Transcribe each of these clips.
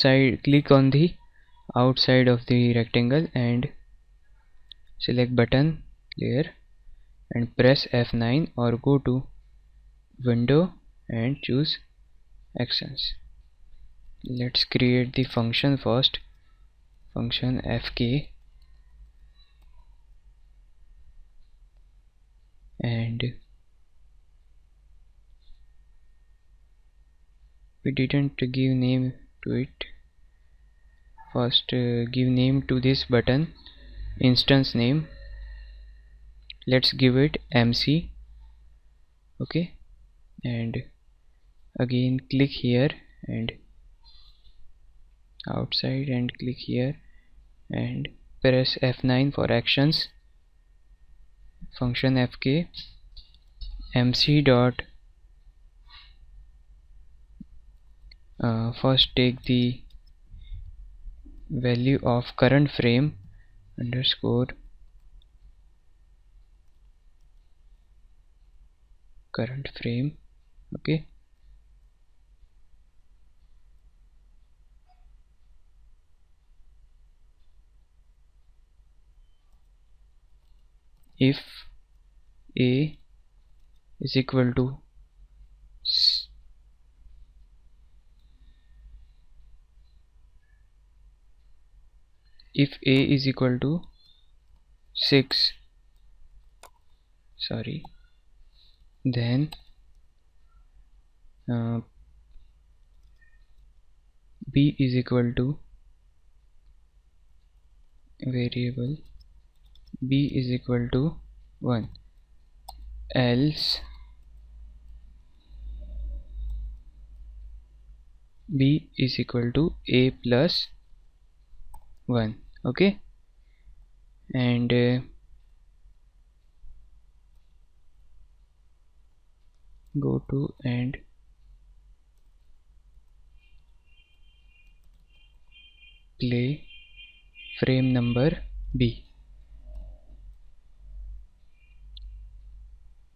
outside, click on the outside of the rectangle and select button layer and press F9 or go to window and choose actions. Let's create the function first. Function fk, and we didn't give name to it. First give name to this button, instance name. Let's give it MC. Okay, and again click here and outside and click here and press F9 for actions. Function fk MC dot first take the value of current frame underscore current frame. Okay, if a is equal to if a is equal to 6, sorry, then b is equal to variable b is equal to 1, else b is equal to a plus 1. Okay, and go to and play frame number b.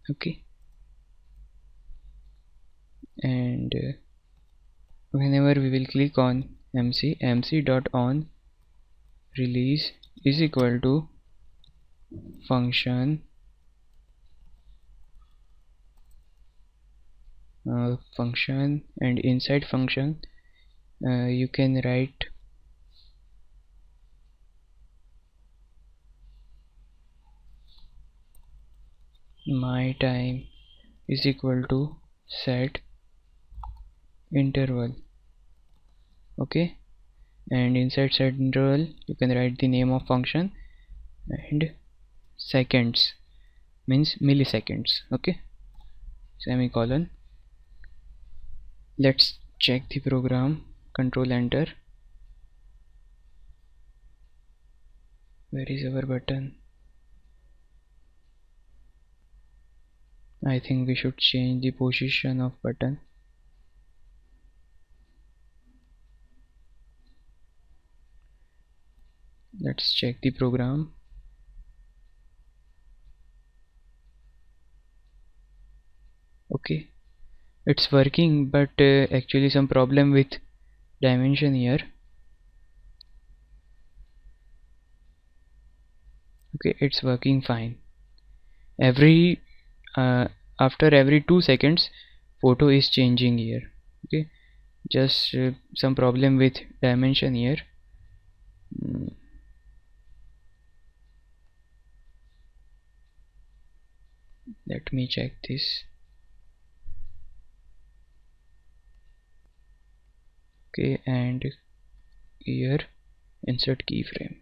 Okay, and whenever we will click on MC dot on release is equal to function function, and inside function you can write my time is equal to set interval. Okay, and inside set interval you can write the name of function, and seconds means milliseconds. Okay, semicolon. Let's check the program. Control enter. Where is our button? I think we should change the position of button. Let's check the program. Okay, it's working, but actually some problem with dimension here. Okay, it's working fine. Every after every 2 seconds photo is changing here. Okay, just some problem with dimension here. Let me check this. Okay, and here insert keyframe.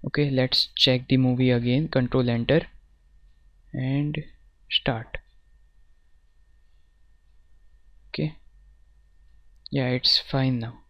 Okay, let's check the movie again. Control enter and start. Okay, yeah, it's fine now.